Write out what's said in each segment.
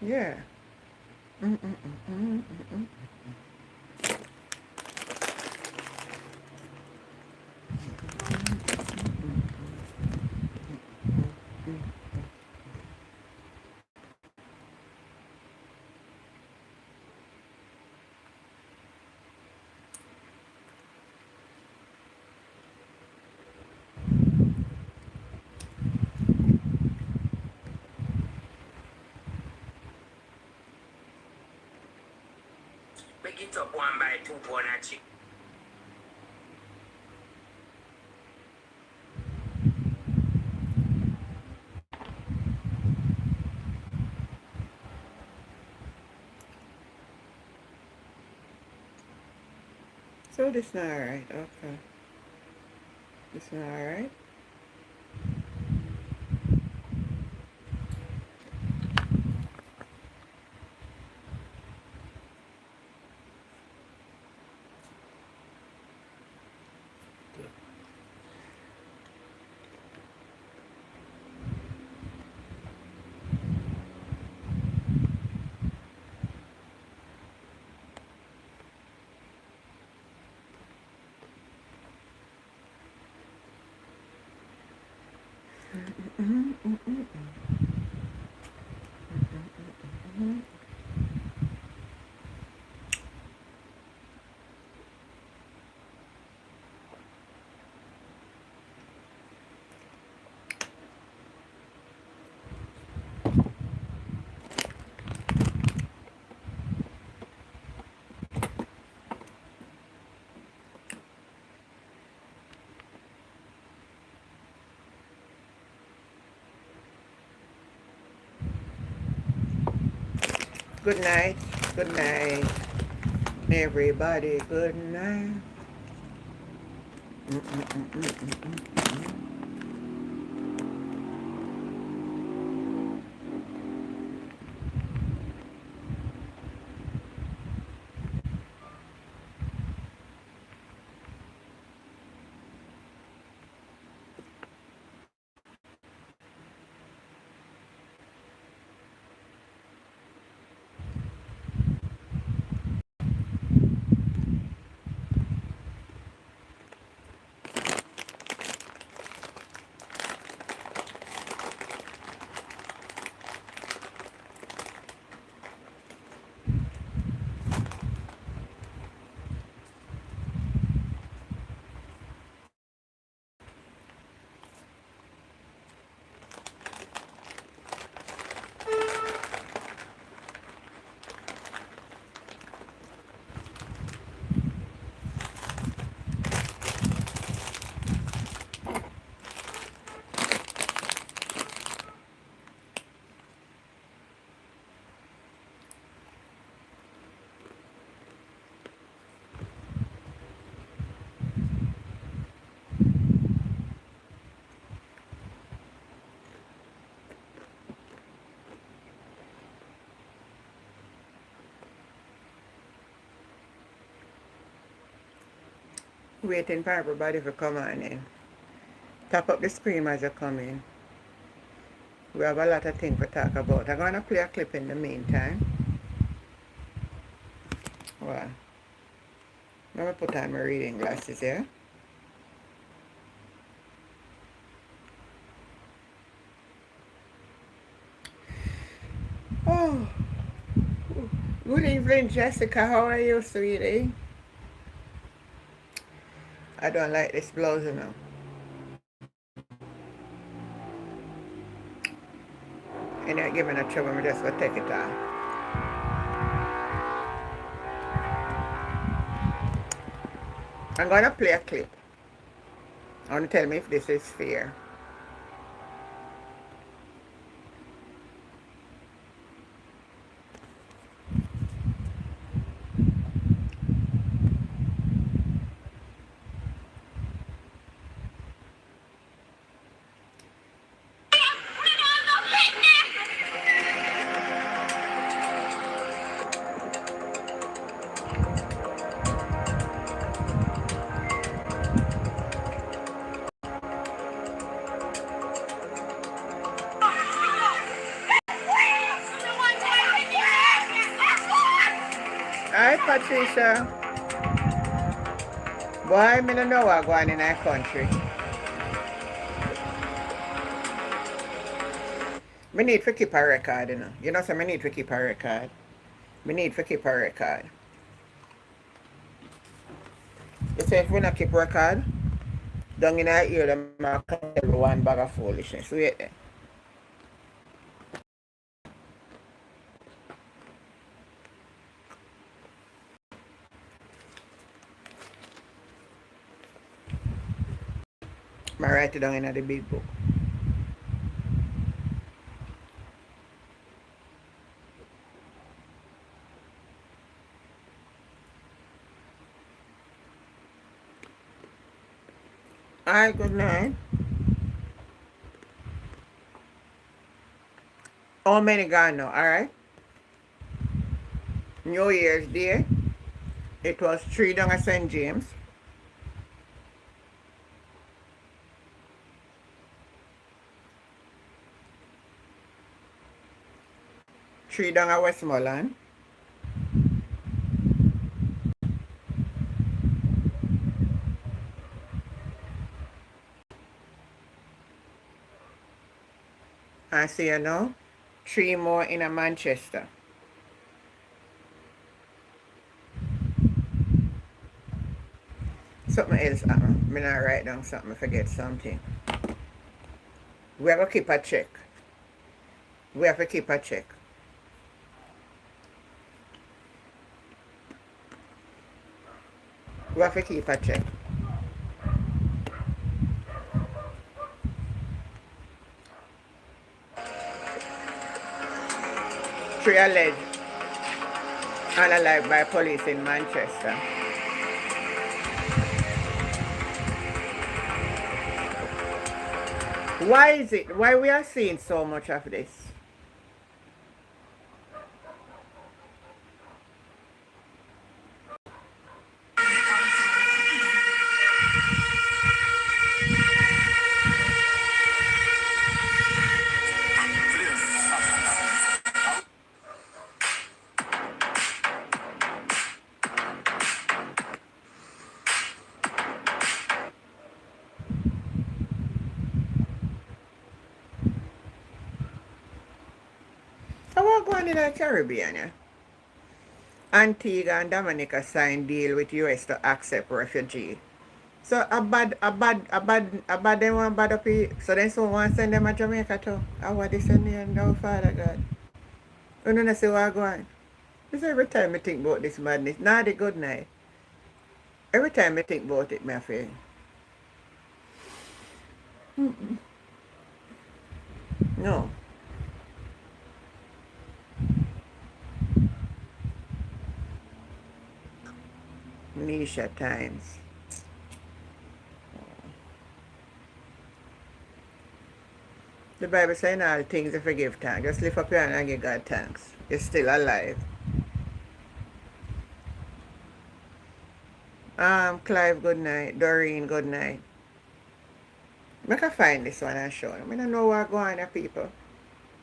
Yeah. Mm-mm-mm-mm-mm-mm. Make it up one by two pound of chicken. So this not alright. Okay. This not alright. Good night. Good night. Everybody, good night. Waiting for everybody to come on in. Tap up the screen as you come in. We have a lot of things to talk about. I'm going to play a clip in the meantime. Well, let me put on my reading glasses here. Oh, good evening, Jessica. How are you, sweetie? I don't like this blouse, you know. You're not giving a trouble, I'm just going to take it off. I'm going to play a clip. I want to tell me if this is fair. Patricia. Boy, me don't know what going in our country. Me need to keep a record, you know. You know, so me need to keep a record. Me need to keep a record. You say if we not keep record, down in our ear, them are tell one bag of foolishness. Wait there. I write it down in the big book. Alright, good night. How many gone now, alright? New Year's Day. It was 3 down at St. James. 3 down at Westmoreland. I see you now. 3 more in a Manchester. Something else happened. Me not write down something, I forget something. We have to keep a check. We have to keep a check. We have to keep a check. Three alleged unalive by police in Manchester. Why is it? Why we are seeing so much of this? So what going in the Caribbean? Yeah? Antigua and Dominica signed deal with US to accept refugee. So a bad them want bad up here. So then someone want send them to Jamaica too. I want to send them now, Father God. You don't see what going. This every time I think about this madness. Nah, the good night. Every time I think about it, my friend. No. Nisha times. The Bible saying all things if you give thanks. Just lift up your hand and give God thanks. You're still alive. Clive, good night. Doreen, good night. I can find this one and show them. I don't know what's going on, people.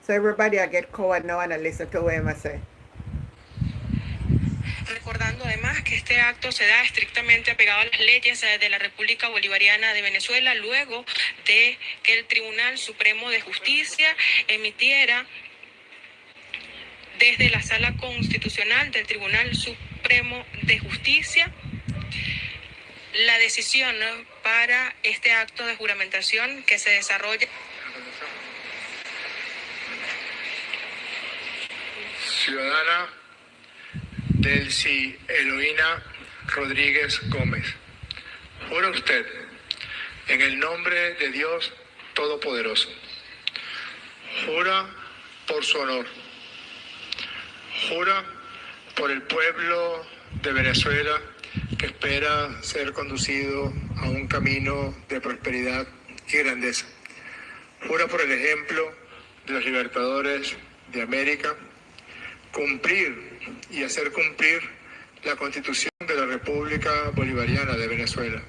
So everybody I get coward now and I listen to what I say. Recordando además que este acto se da estrictamente apegado a las leyes de la República Bolivariana de Venezuela, luego de que el Tribunal Supremo de Justicia emitiera desde la Sala Constitucional del Tribunal Supremo de Justicia la decisión para este acto de juramentación que se desarrolla. Ciudadana Delcy Eloína Rodríguez Gómez, jura usted, en el nombre de Dios Todopoderoso, jura por su honor, jura por el pueblo de Venezuela que espera ser conducido a un camino de prosperidad y grandeza, jura por el ejemplo de los libertadores de América, cumplir y hacer cumplir la Constitución de la República Bolivariana de Venezuela.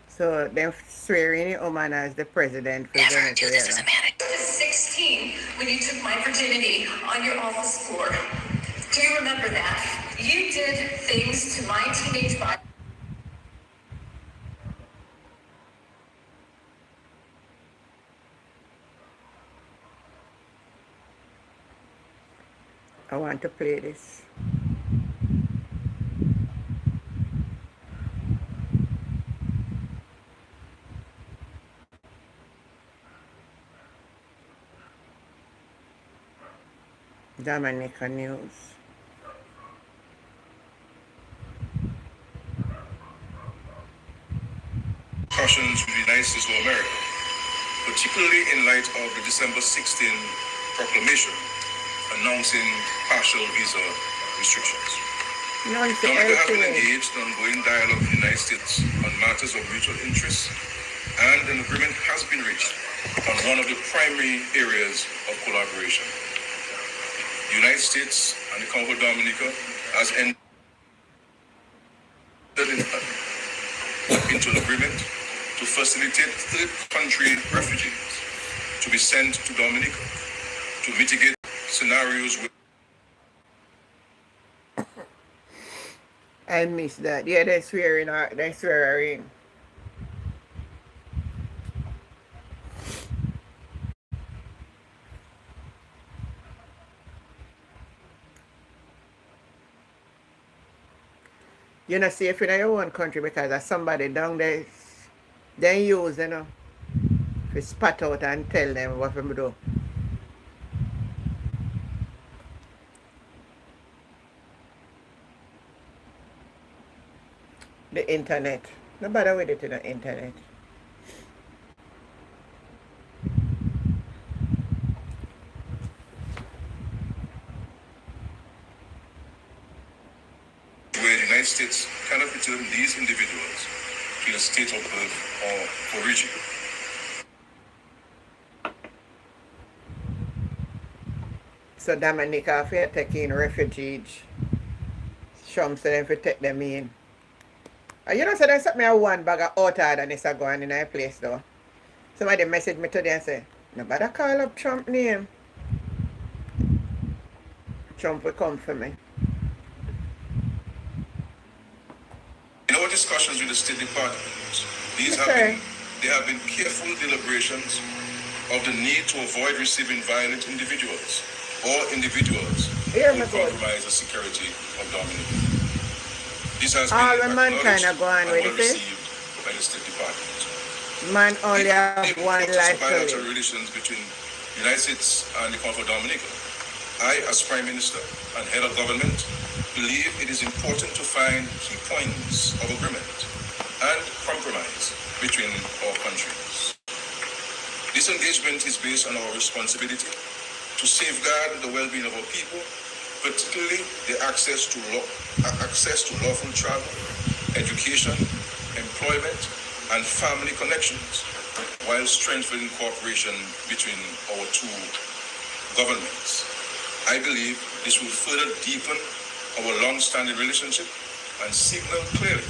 So they're swearing him as the president for Venezuela. 16 when you took my virginity on your office floor. Do you remember that? You did things to my teenage body. I want to play this. Dominica News. Discussions with the United States of America, particularly in light of the December 16 proclamation announcing partial visa restrictions. Dominica has been engaged in ongoing dialogue with the United States on matters of mutual interest, and an agreement has been reached on one of the primary areas of collaboration. The United States and the Commonwealth of Dominica has entered into an agreement to facilitate third country refugees to be sent to Dominica to mitigate scenarios with. I missed that. Yeah, they're swearing. You're not safe in your own country because there's somebody down there they use, to spat out and tell them what to do. The internet. No bother with it in the internet. Where the United States cannot return these individuals to their state of birth or origin. So Dominica, if you're taking refugees, Trump said them to take them in. And you know, so there's something I one bag of out and it's a going in a place though. Somebody messaged me today and said, nobody call up Trump name. Trump will come for me. In our discussions with the State Department, they have been careful deliberations of the need to avoid receiving violent individuals or individuals who compromise the security of Dominica. This has been acknowledged and well received by the State Department. Man only have one life to bilateral live. relations between the United States and the Commonwealth of Dominica. I, as Prime Minister and Head of Government, believe it is important to find key points of agreement and compromise between our countries. This engagement is based on our responsibility to safeguard the well-being of our people, particularly the access to lawful travel, education, employment, and family connections, while strengthening cooperation between our two governments. I believe this will further deepen our long-standing relationship and signal clearly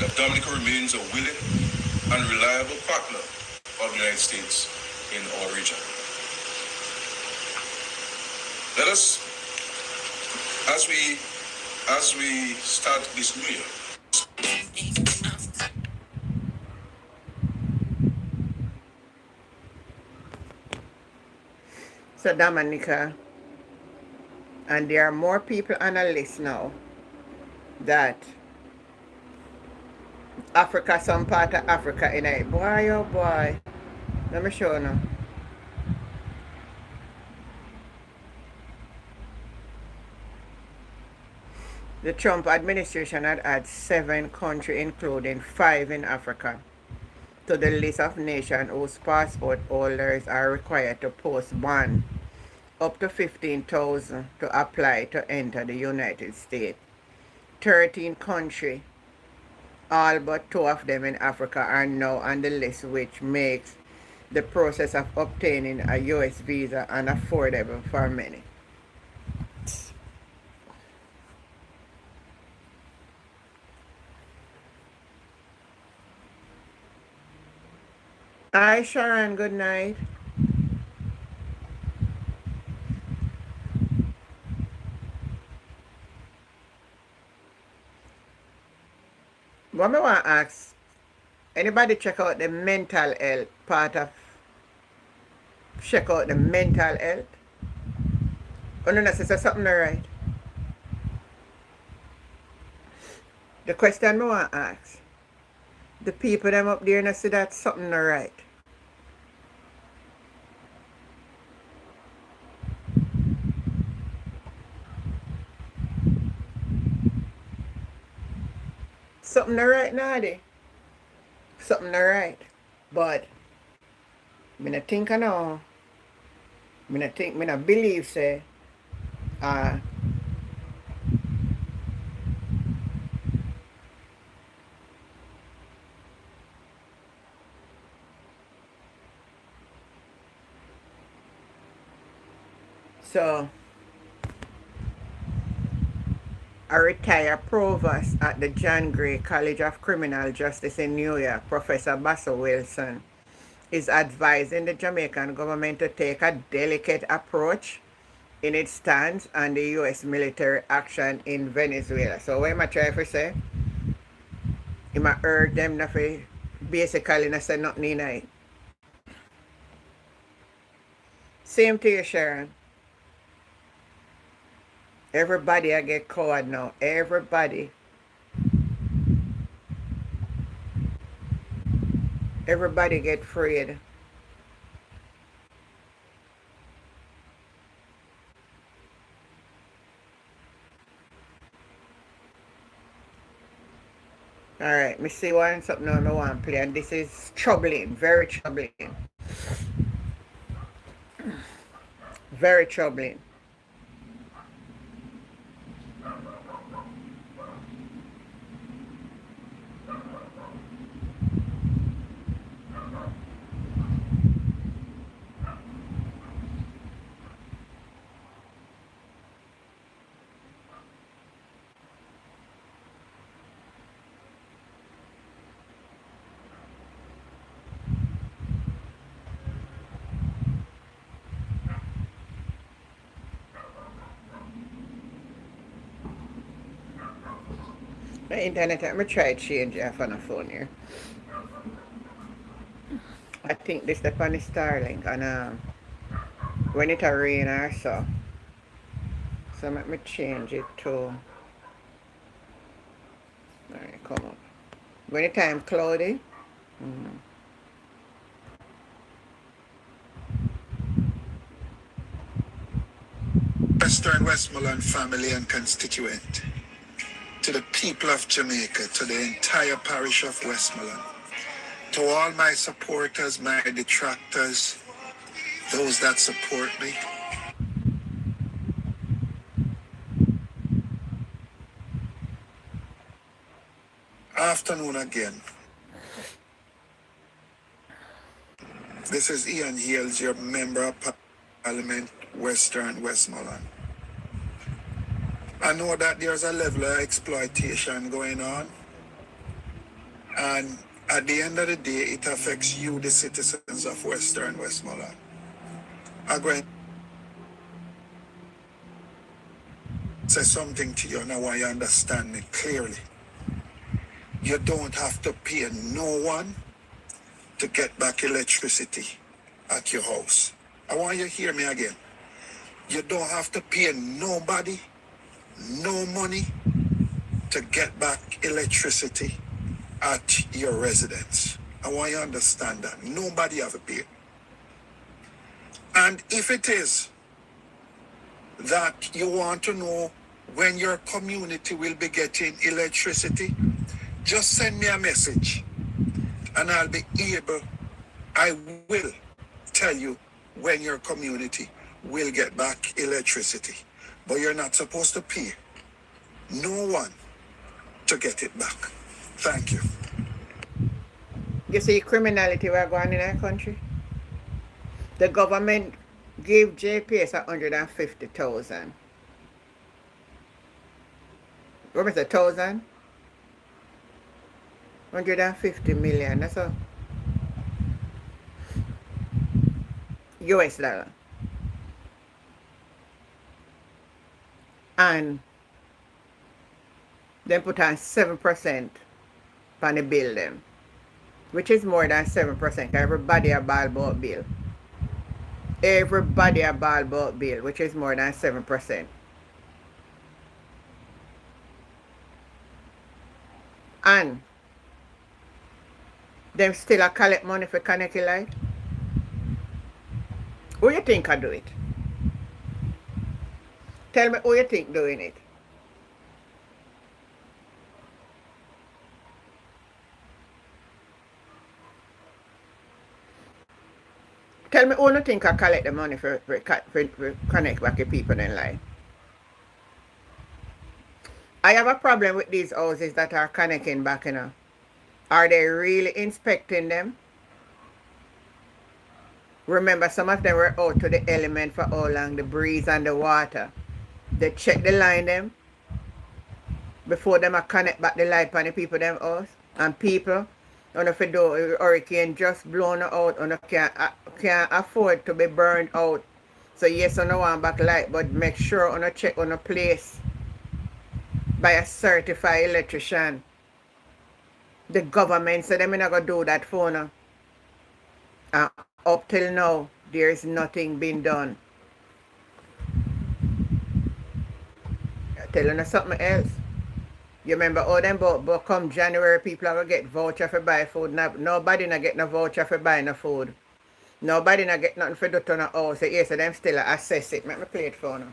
that Dominica remains a willing and reliable partner of the United States in our region. Let us, as we start this new year, So Dominica, and there are more people on a list now that Africa, some part of Africa in it. Boy, oh boy. Let me show you now. The Trump administration had added 7 countries, including 5 in Africa, to the list of nations whose passport holders are required to post bond up to $15,000 to apply to enter the United States. 13 countries, all but 2 of them in Africa, are now on the list, which makes the process of obtaining a U.S. visa unaffordable for many. Hi Sharon, good night. What me want to ask, anybody check out the mental health part of, check out the mental health? Oh no, say something right. The question me want to ask, the people them up there no see that something right. Something right now, something right. But me not think I know. Me not think, me not believe say uh so a retired provost at the John Gray College of Criminal Justice in New York, Professor Basso Wilson, is advising the Jamaican government to take a delicate approach in its stance on the U.S. military action in Venezuela. So what am I trying to say? He might urge them not to basically not say nothing in it. Same to you, Sharon. Everybody I get caught now. Everybody. Everybody get freed. Alright, me see one something on I want to play, and this is troubling, very troubling. Very troubling. The internet, I'm going to try change it on the phone here. I think this the on the Starlink, and when it rain or so let me change it to, alright, come up. When the time cloudy, Western Westmoreland family and constituent, to the people of Jamaica, to the entire parish of Westmoreland, to all my supporters, my detractors, those that support me. Afternoon again. This is Ian Hales, your member of Parliament, Western Westmoreland. I know that there's a level of exploitation going on, and at the end of the day, it affects you, the citizens of Western Westmoreland. I'm going to say something to you, and I want you to understand me clearly. You don't have to pay no one to get back electricity at your house. I want you to hear me again. You don't have to pay nobody no money to get back electricity at your residence. I want you to understand that. Nobody have to pay. And if it is that you want to know when your community will be getting electricity, just send me a message and I will tell you when your community will get back electricity. But you're not supposed to pay no one to get it back. Thank you. you see criminality we're going in our country? The government gave JPS 150,000. What was it, 1,000? 150 million, that's all. US dollar. And then put on 7% on the bill them, which is more than 7%. Everybody a ball about bill. Everybody a ball about bill, which is more than 7%. And them still a collect money for Kaneki Light. Who you think I do it? Tell me who you think doing it. Tell me who you think I collect the money for connect back the people in life. I have a problem with these houses that are connecting back, you know. Are they really inspecting them? Remember, some of them were out to the element for how long, the breeze and the water. They check the line them before them a connect back the light on the people them house. And people, if you do hurricane just blown out, can't afford to be burned out. So yes, I don't want back light, but make sure on check on a place by a certified electrician. The government said they're not gonna do that for now. Up till now, there is nothing being done. Telling us something else. You remember all them but come January, people are gonna get voucher for buy food. Nobody not get no voucher for buy no food. Nobody not get nothing for do to no house. So yes, so them still assess it. Let me play it for now.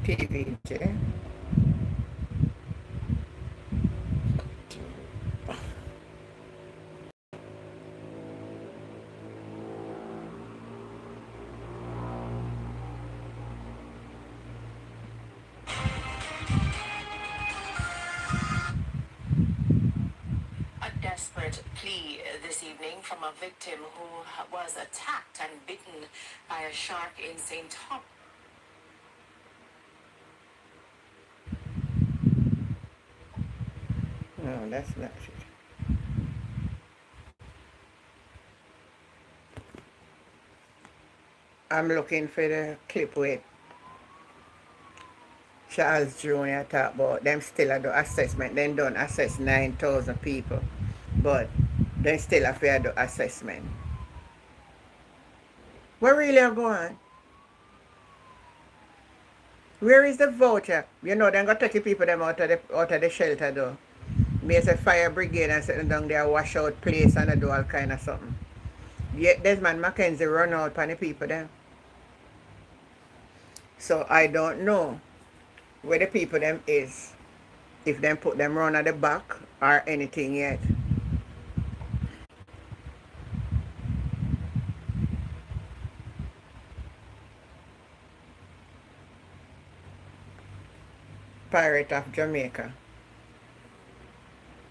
TVJ. Desperate plea this evening from a victim who was attacked and bitten by a shark in St. Thomas. No, that's not it. I'm looking for the clip with Charles Jr. talk about them still do assessment. They don't assess 9,000 people. But they still have to do assessment. Where really are going? Where is the voucher? You know, they're going to take the people them out of the shelter though. Me as a fire brigade and sitting down there, wash out place and do all kind of something. Yet Desmond Mackenzie run out on the people them. So I don't know where the people them is. If them put them run at the back or anything yet. Pirate of Jamaica.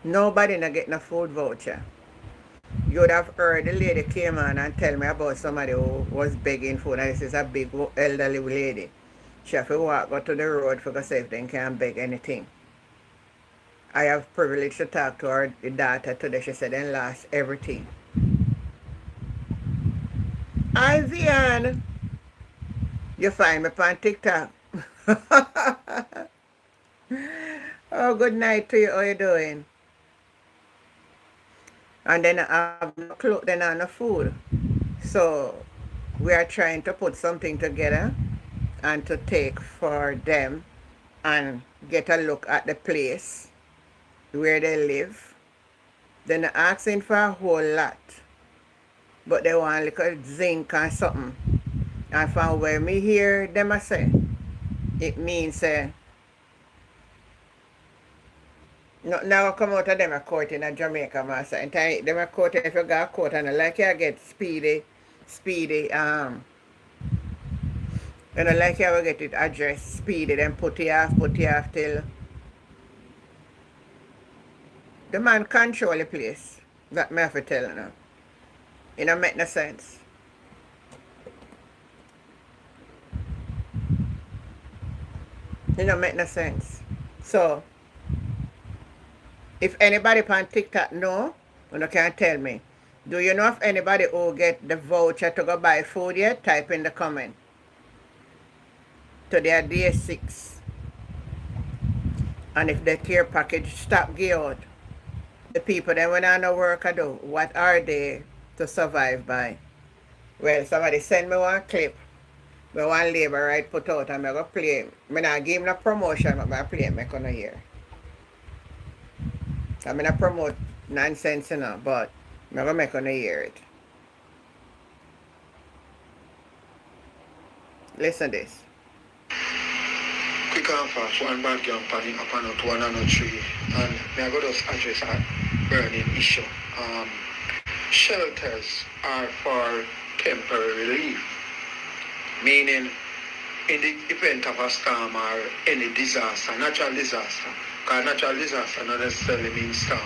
Nobody not get no food voucher. You would have heard the lady came on and tell me about somebody who was begging food, and this is a big elderly lady. She have to walk out to the road for go see if they can beg anything. I have privilege to talk to her daughter today. She said they lost everything. Hi Vian. You find me on TikTok. Oh, good night to you. How you doing? And then I have no clothes, then I have no food. So we are trying to put something together and to take for them and get a look at the place where they live. Then they're asking for a whole lot. But they want a little zinc and something. And from where me hear them I say, it means now come out of them a court in a Jamaica, master. And them a court, if you got a court and like you get speedy, you know, like you will get it address speedy, then put you off till the man control the place. That me have to tell you now. It don't make no sense. It don't make no sense. So If anybody on TikTok know, you can tell me. Do you know if anybody who get the voucher to go buy food yet? Type in the comment. To their day 6. And if the care package stop give out, the people then when I no work I do, what are they to survive by? Well, somebody send me one clip. Me one labor right put out and I go play. Me not give him no promotion, but I play it, me gonna hear. I'm not promote nonsense, but I'm gonna make on hear it. Listen this. Quick and fast, one bad girl panic upon out one and a tree. And may I go just address a burning issue. Shelters are for temporary relief, meaning in the event of a storm or any disaster, natural disaster, because natural disaster not necessarily means storm.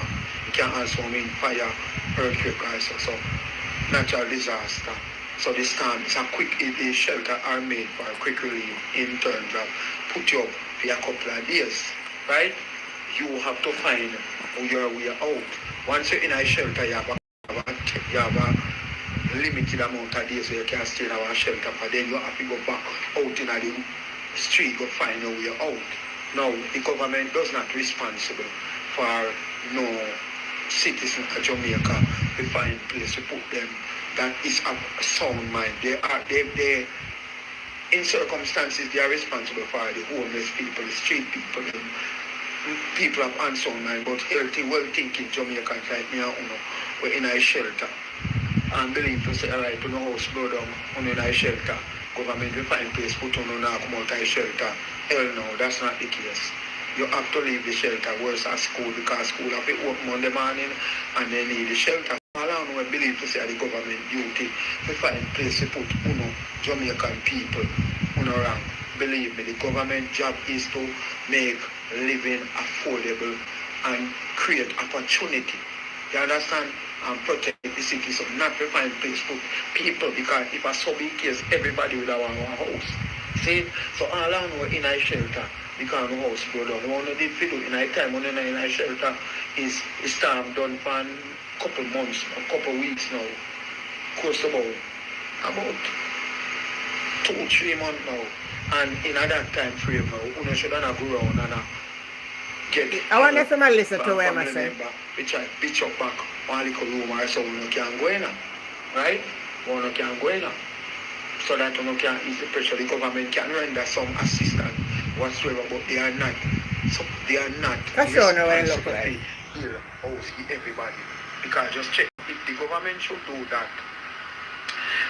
It can also mean fire, earthquake also. So natural disaster. So the storm is the shelter are made for a quick relief in terms of put you up for a couple of days, right? You have to find your way out. Once you're in a shelter, you have a limited amount of days where you can stay in our shelter, but then you have to go back out in the street, go find your way out. Now, the government does not responsible for no citizen of Jamaica to find place to put them. That is a sound mind. They in circumstances they are responsible for the homeless people, the street people, people of unsound mind, but healthy, well-thinking Jamaicans like me and Uno, we're in a shelter. And believe to say, alright, to no house blow down, on in a shelter. Government will find place, put on now come out of a shelter. Hell no, that's not the case. You have to leave the shelter, worse at school, because school have to open Monday morning and they need the shelter. All I know, I believe to say the government duty to find place to put Jamaican people around. Believe me, the government job is to make living affordable and create opportunity. You understand? And protect the city, so not to find place for people, because if a so big case, everybody will have one house. See? So all I know in a shelter, because the house go down. What we did for do in a time when in a shelter is storm done for a couple months, a couple weeks now. Close about 2-3 months now. And in that time frame now, you should not go around and get I want if I listen to what I say. Which I pitch up back one little room or so you can go in, right? One can go in. So that you can ease the pressure. The government can render some assistance whatsoever, but they are not. So they are not responsible to heal everybody. Because just check, if the government should do that,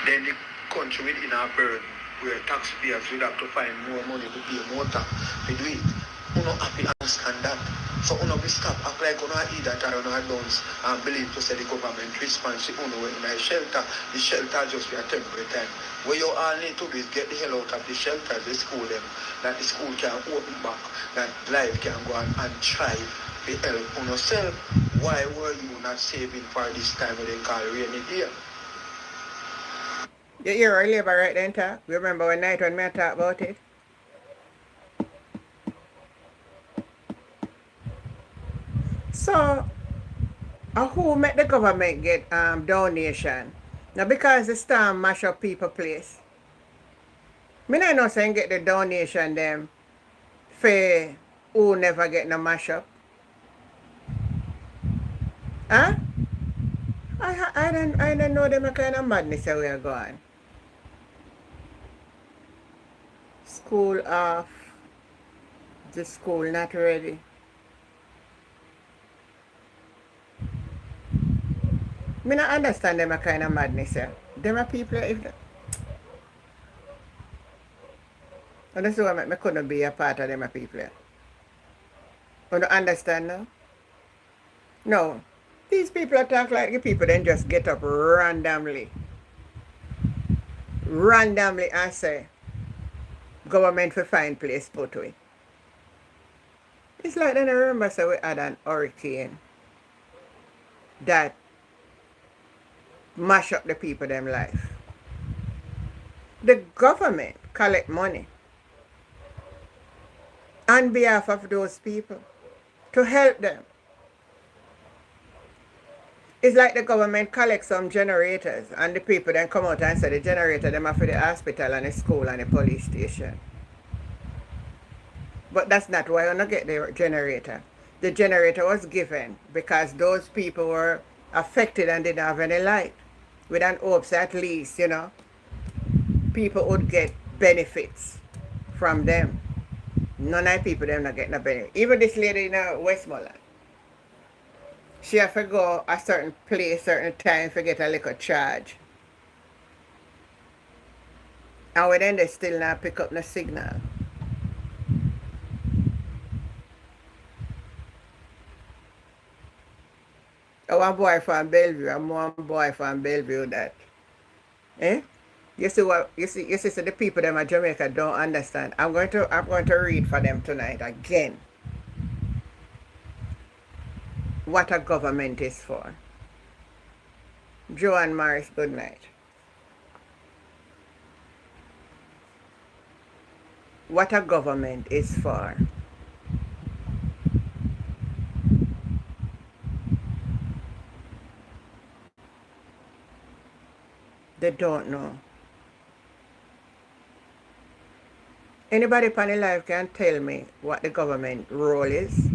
then the country within our burden where taxpayers will have to find more money to pay more tax to do it. You know, happy understand that. So you know, we stop act like you know eat that or you know don't and believe to say the government response you know in a shelter. The shelter just be a temporary time. What you all need to do is get the hell out of the shelter, the school them, that the school can open back, that life can go on and thrive. The help on yourself. Why were you not saving for this time when they call rainy day? You hear our labor right then, talk? You remember one night when I talk about it? So, who make the government get donation? Now, because the storm mash up people place. Me not know saying get the donation them for who never get no mash up. Huh? I don't know them kind of madness where we are going. School off. The school not ready. Me not understand them a kind of madness here. Them are people if the... And that's why I couldn't be a part of them a people here. You don't understand now? No. These people talk like the people then just get up randomly. Randomly and say government for find place put away. It's like then I remember say we had an hurricane that mash up the people them life. The government collect money on behalf of those people to help them. It's like the government collect some generators and the people then come out and say the generator them are for the hospital and the school and the police station. But that's not why you not get the generator. The generator was given because those people were affected and didn't have any light. With an hopes at least, people would get benefits from them. None of the people them not get no benefit. Even this lady in Westmoreland, she have to go a certain place, certain time to get a little charge. And then they still not pick up the signal. I want boy from Bellevue, I'm one boy from Bellevue that. Eh? You see what so the people them at Jamaica don't understand. I'm going to read for them tonight again what a government is for. Joanne Morris, good night. What a government is for. They don't know. Anybody upon the life can tell me what the government role is?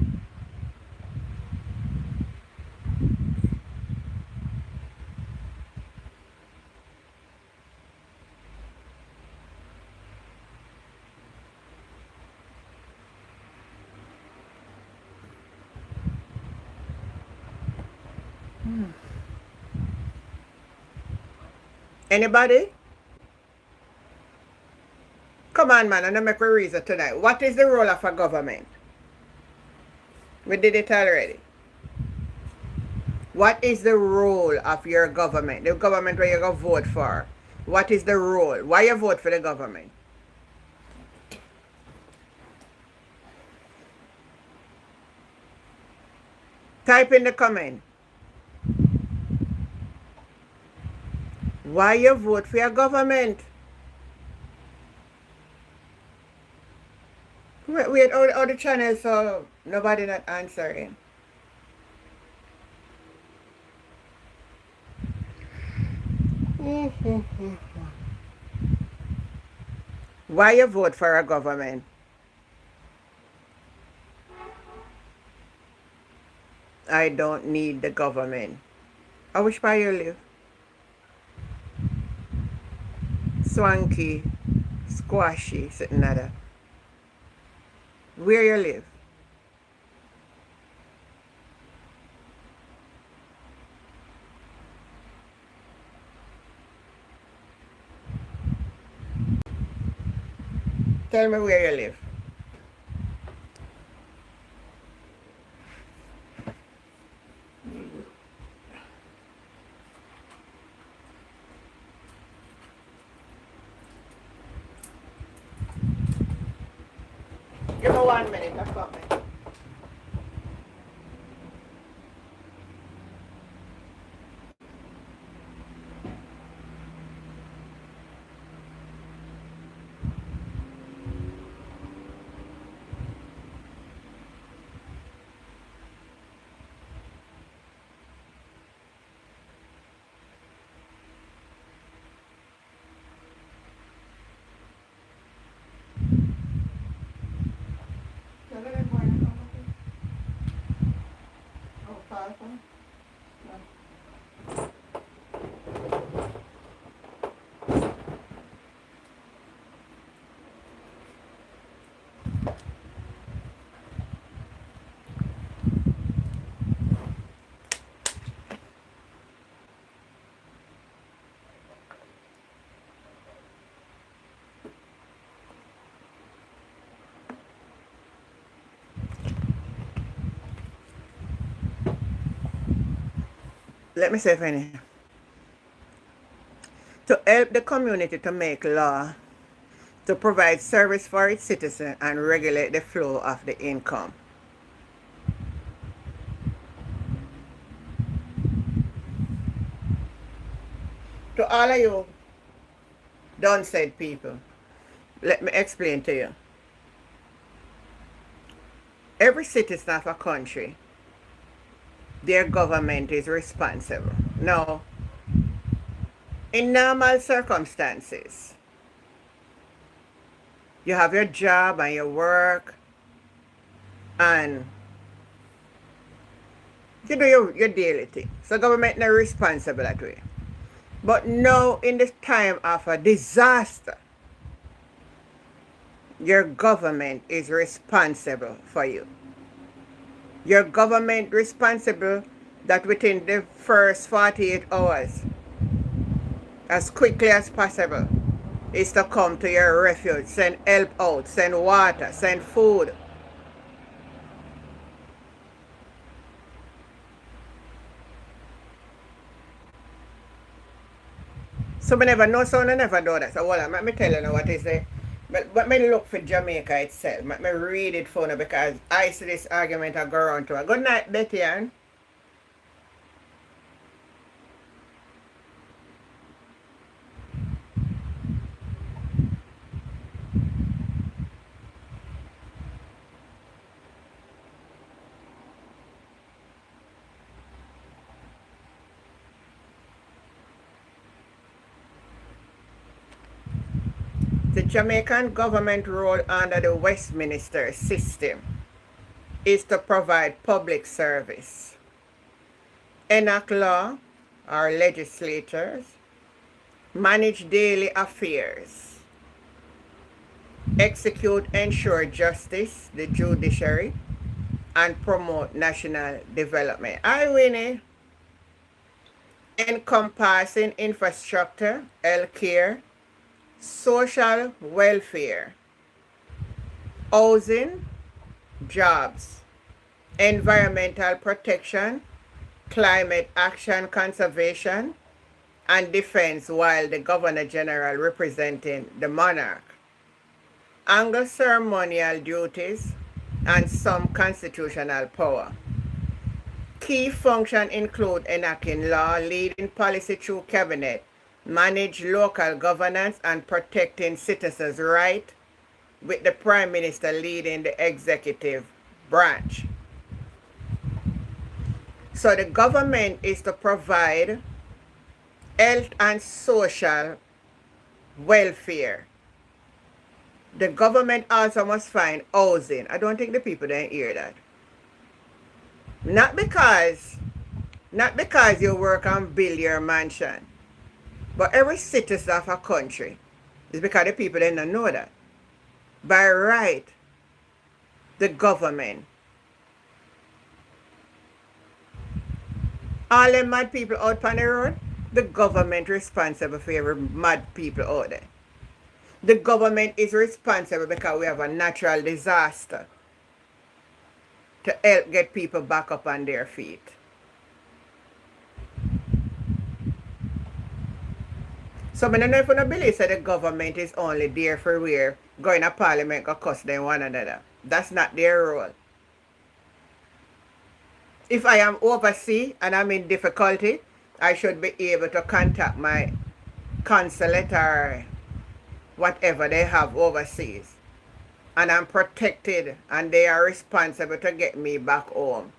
Anybody? Come on, man, and I make a reason tonight. What is the role of a government? We did it already. What is the role of your government? The government where you go vote for. What is the role? Why you vote for the government? Type in the comment. Why you vote for your government? Wait, all the channels, so nobody not answering. Why you vote for a government? I don't need the government. I wish where you live. Swanky, squashy, sitting at that. Where you live? Tell me where you live. Give me 1 minute, I'm coming. Let me say funny. To help the community to make law, to provide service for its citizens and regulate the flow of the income. To all of you done said people, let me explain to you. Every citizen of a country their government is responsible. No. In normal circumstances, you have your job and your work and you do your daily thing. So government not responsible that way. But now in the time of a disaster, your government is responsible for you. Your government responsible that within the first 48 hours, as quickly as possible, is to come to your refuge, send help out, send water, send food. So I never know, so I never know that. So hold on, let me tell you now what is the, but me look for Jamaica itself. Let me read it for you because I see this argument I go around to. Good night, Betty Ann. The Jamaican government role under the Westminster system is to provide public service, enact law, our legislators, manage daily affairs, execute, ensure justice, the judiciary, and promote national development. I Winnie, encompassing infrastructure, healthcare, social welfare, housing, jobs, environmental protection, climate action conservation, and defense while the Governor General representing the monarch. Angle ceremonial duties and some constitutional power. Key functions include enacting law, leading policy through cabinet, manage local governance, and protecting citizens' rights, with the Prime Minister leading the executive branch. So the government is to provide health and social welfare. The government also must find housing. I don't think the people don't hear that. Not because you work and build your mansion, but every citizen of a country is because the people don't know that. By right, the government, all them mad people out on the road, the government responsible for every mad people out there. The government is responsible because we have a natural disaster to help get people back up on their feet. So I don't know if you believe that the government is only there for where going to parliament go cuss them one another. That's not their role. If I am overseas and I'm in difficulty, I should be able to contact my consulate or whatever they have overseas. And I'm protected and they are responsible to get me back home.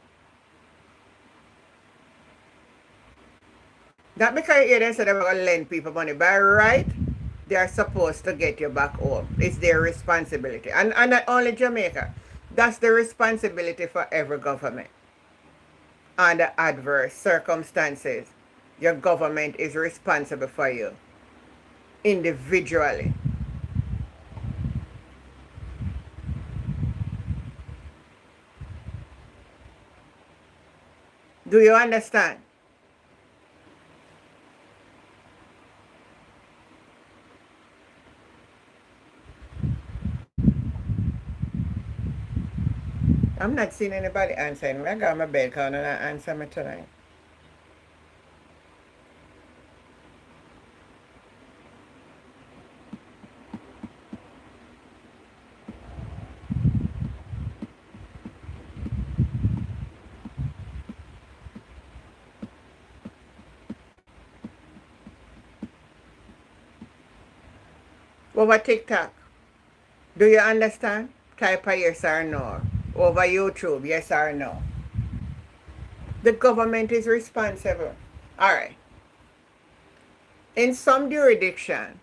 Not because you hear them say they're going to lend people money. By right, they are supposed to get you back home. It's their responsibility. And not only Jamaica. That's the responsibility for every government. Under adverse circumstances, your government is responsible for you individually. Do you understand? I'm not seeing anybody answering me. I got my bed because I'm not answer me tonight. Over TikTok, do you understand? Type a yes or no. Over YouTube, yes or no. The government is responsible. All right. In some jurisdiction,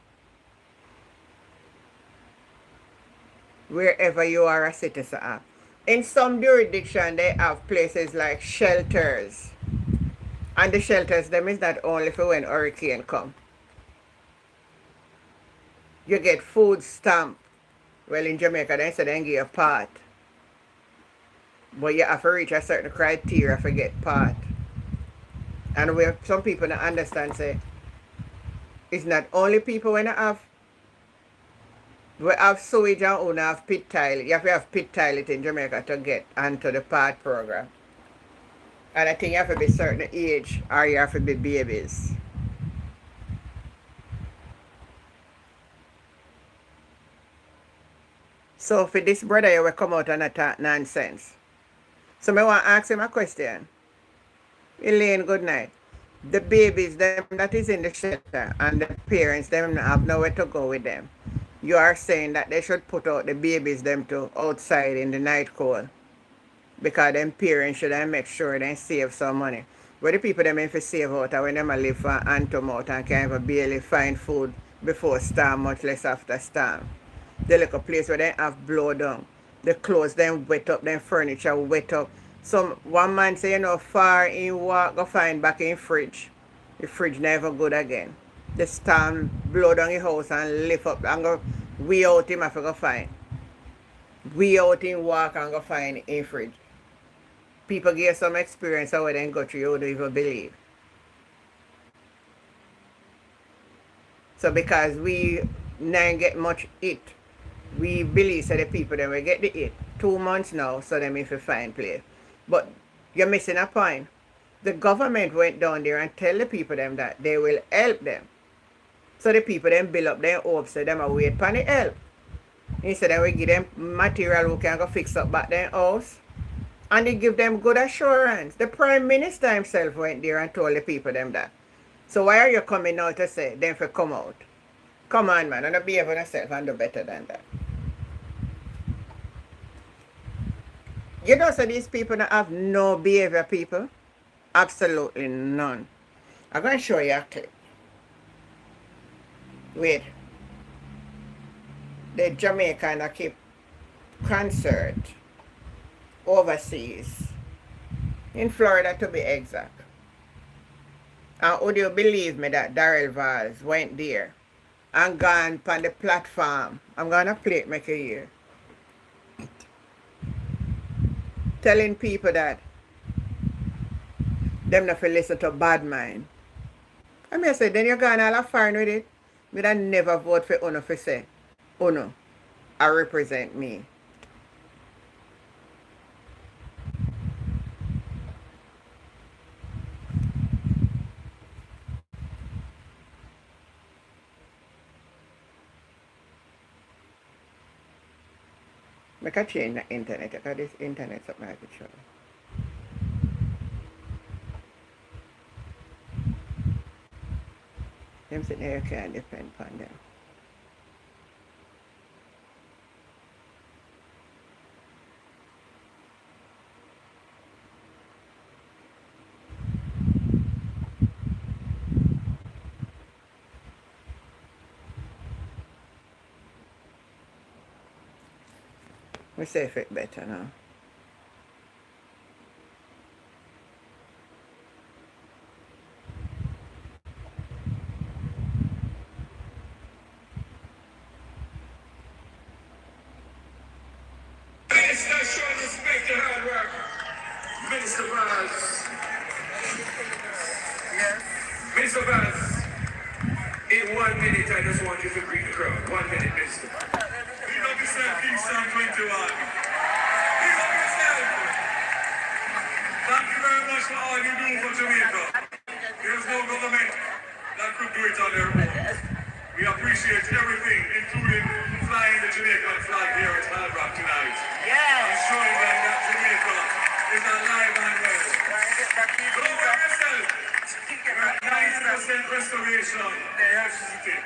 wherever you are a citizen of, in some jurisdiction, they have places like shelters. And the shelters, them is not only for when hurricane come. You get food stamp. Well, in Jamaica, they say they give you a part. But you have to reach a certain criteria to get part. And where some people don't understand, say, it's not only people when we have sewage and we have pit tile. You have to have pit tile in Jamaica to get onto the part program. And I think you have to be certain age or you have to be babies. So for this brother, you will come out and attack nonsense. So I want to ask him a question. Elaine, good night. The babies, them that is in the shelter, and the parents, them have nowhere to go with them. You are saying that they should put out the babies, them to outside in the night cold. Because them parents should make sure they save some money. But the people them have to save out when them live for hand to mouth and can even barely find food before storm, much less after storm. The little place where they have blow down. The clothes them wet up, them furniture wet up. One man say, far in walk go find back in fridge. The fridge never good again. The storm blow down the house and lift up and go we out him have to go find. We out in walk and go find in fridge. People get some experience how they go through, you don't even believe. So because we not get much it, we believe that the people that will get the it 2 months now, so them if you find place. But you're missing a point. The government went down there and tell the people them that they will help them. So the people then build up their hopes, so them are wait for the help. Instead they will give them material who can go fix up back their house. And they give them good assurance. The Prime Minister himself went there and told the people them that. So why are you coming out to say them for come out? Come on, man, and don't behave on yourself and do better than that. You know, so these people that have no behavior, people. Absolutely none. I'm going to show you a clip. Wait. The Jamaican that keep concert overseas. In Florida, to be exact. And would you believe me that Darrell Valls went there and gone on the platform? I'm going to play it, make you hear. Telling people that them not to listen to bad mind. I mean, I say, then you're going all fine with it. Me that never vote for Uno for say, Uno, I represent me. I can change the internet because this internet's up my picture. Them sitting there can't depend on them. We say it better now. Minister, show respect to hard work. Minister Vaz. Yes. Minister Vaz. In 1 minute, I just want you to greet the crowd. 1 minute, Minister. Big up yourself, King Psalm 21. Big up yourself. Thank you very much for all you do for Jamaica. There's no government that could do it on their own. We appreciate everything, including flying the Jamaican flag here at Hard Rock tonight. And showing them that Jamaica is alive and well. Don't worry yourself. We're at 90% restoration of electricity.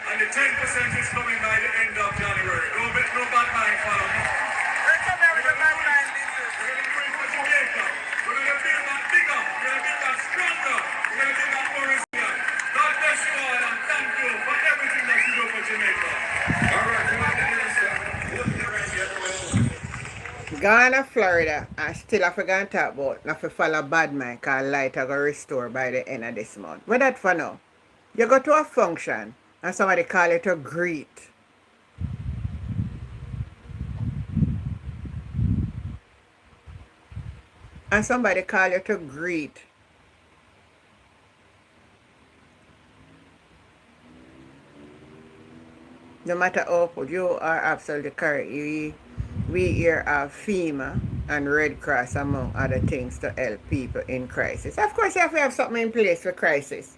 And the 10% is coming by the end of January. No bad mind follow me. We're going to do it for Jamaica. We're going to build back bigger. Ghana, Florida, I still have to go and talk about not to follow bad man cause light I go restore by the end of this month. What that for now? You go to a function and somebody call it a greet. And somebody call you to greet. No matter how good you are absolutely correct. We here have FEMA and Red Cross among other things to help people in crisis. Of course you have to have something in place for crisis.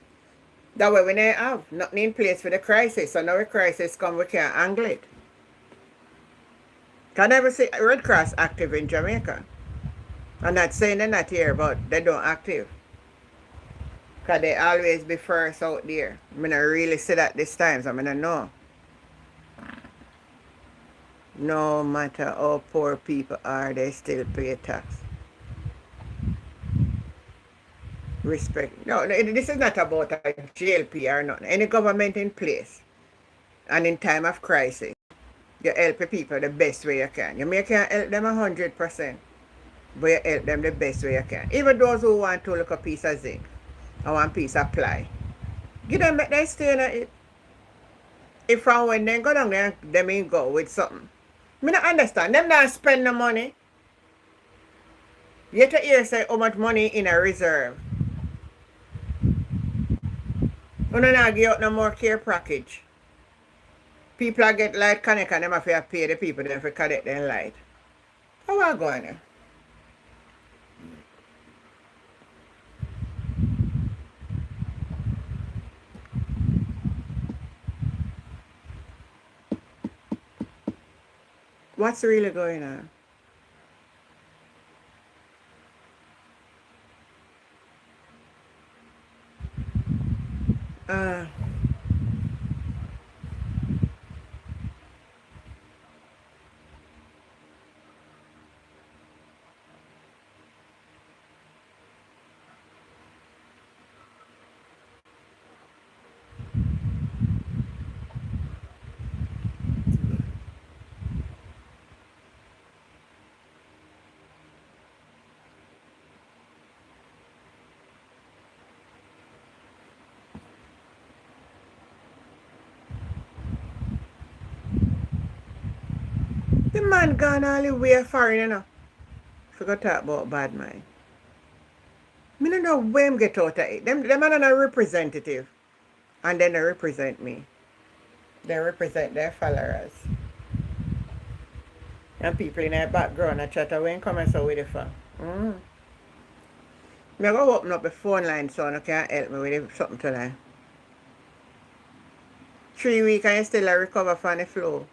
That way we don't have nothing in place for the crisis. So now the crisis come, we can't handle it. Can never see Red Cross active in Jamaica. I'm not saying they're not here, but they don't active. Because they always be first out there. I mean, I really see that this time, so I mean, I know. No matter how poor people are, they still pay tax. Respect. No, this is not about a JLP or nothing. Any government in place and in time of crisis, you help the people the best way you can. You may can't help them 100%, but you help them the best way you can. Even those who want to look a piece of zinc or one piece of ply, give them make them stay in it. If from when they go down there, they may go with something. Me not understand. Them not spend the money. Yet to hear say how much money in a reserve. You don't not give out no more care package. People are get light connect and them have to pay the people then for connect them light. How are going there? What's really going on? Uh, the man gone all the way foreign, you know. Forgot to talk about bad mind. Me don't know where him get out of it. Them are not a representative. And then they represent me. They represent their followers. And people in their background, I chat away and come and so with the phone. I'm going to open up the phone line so you can help me with something tonight. 3 weeks and you still a recover from the flu.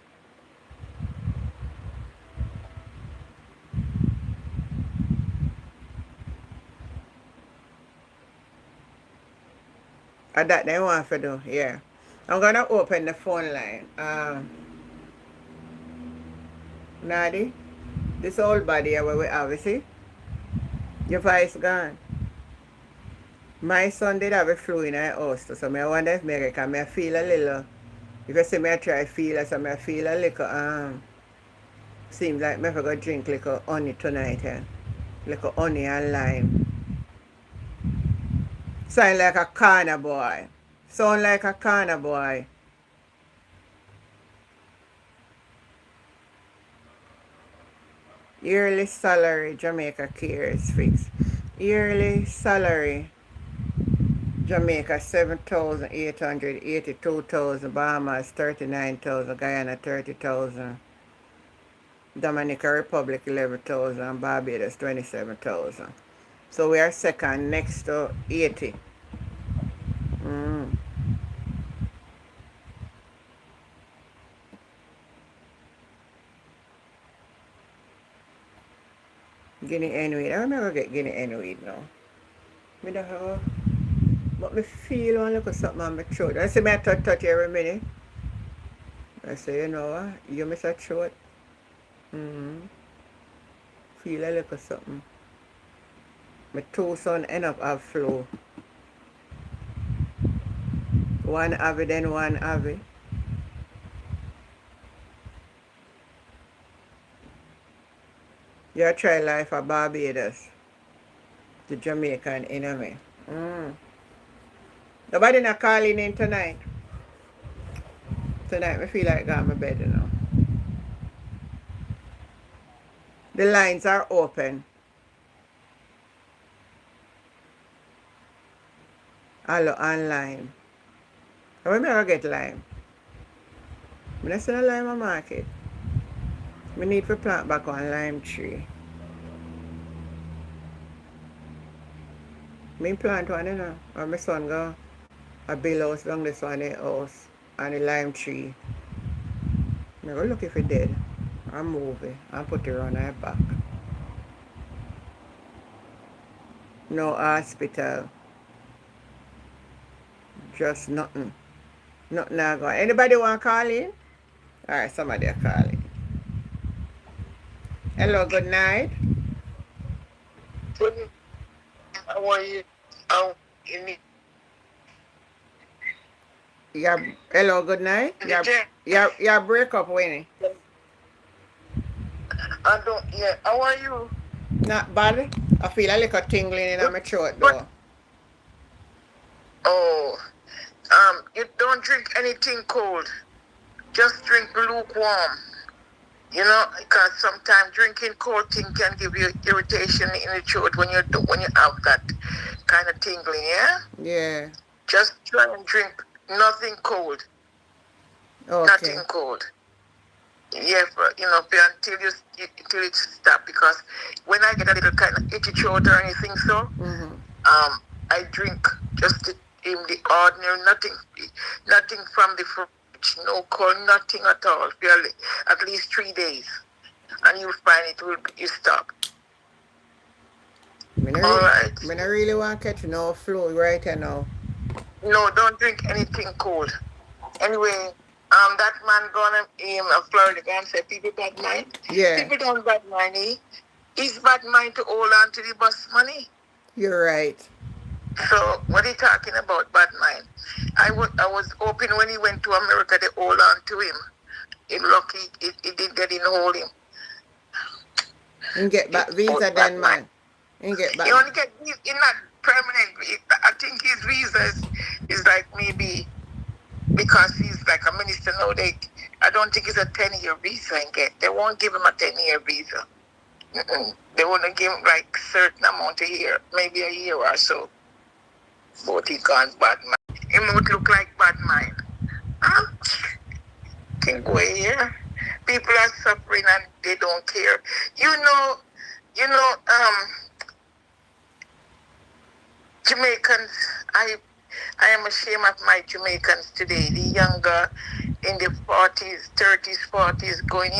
And that they want to do, yeah. I'm going to open the phone line. Nadi, this old body where we have, you see? Your voice gone. My son did have a flu in our house, so I wonder if I feel a little, if you see me I try feel it, so I feel a little, seems like I go drink little honey tonight, little honey and lime. Sound like a corner boy. Sound like a corner boy. Yearly salary, Jamaica cares fix. Yearly salary, Jamaica 7,800, 82,000, Bahamas 39,000, Guyana 30,000, Dominican Republic 11,000, Barbados 27,000. So we are second next to 80. Guinea hen weed. I never get guinea hen weed now. Me don't have, but me feel one look at something on my throat. I say me touch every minute. I say, you know what, you miss a throat. Feel a little something. My two son end up have flu. One have it, then one have it. You try life at Barbados, the Jamaican enemy. Nobody not calling in tonight. Tonight, I feel like going to bed, you know. The lines are open. Hello, online. How am I going to get lime? I'm not selling lime on market. We need to plant back on lime tree. Me plant one, you know. Or my son go a build house down this one the house and the lime tree. I go look if it dead. I move it and put it on her back. No hospital. Just nothing. Nothing I go. Anybody want to call in? Alright, somebody are calling. Hello, good night. Good. How are you? How you need? Yeah, hello, good night. Yeah, break up, Winnie. I don't. Yeah. How are you? Not bad. I feel a little tingling in my throat But though. oh, you don't drink anything cold. Just drink lukewarm. You know, because sometimes drinking cold thing can give you irritation in the throat when you have that kind of tingling. Yeah. Yeah. Just try and drink nothing cold. Okay. Nothing cold. Yeah, but, until it stop, because when I get a little kind of itchy throat or anything, so I drink just in the ordinary, nothing from the fridge, no cold, nothing at all, barely, at least 3 days, and you'll find you stop. All right. I don't really want to catch no flu right now. No, don't drink anything cold. Anyway, that man gonna Florida gonna say people bad mind. Yeah. People don't bad mind. He's bad mind to hold on to the bus money. You're right. So what are you talking about, bad mind? I was hoping when he went to America they hold on to him. He lucky it didn't get in hold him. And get back visa then, man. And get back. He only get not permanent. I think his visa is like maybe, because he's like a minister now, I don't think it's a 10-year visa and they won't give him a 10-year visa. They want to give him like certain amount a year, maybe a year or so. But he can't bad mind. He might look like bad mind. Huh? Can go here. People are suffering and they don't care. Jamaicans, I am ashamed of my Jamaicans today. The younger, in the 40s, 30s, 40s, going,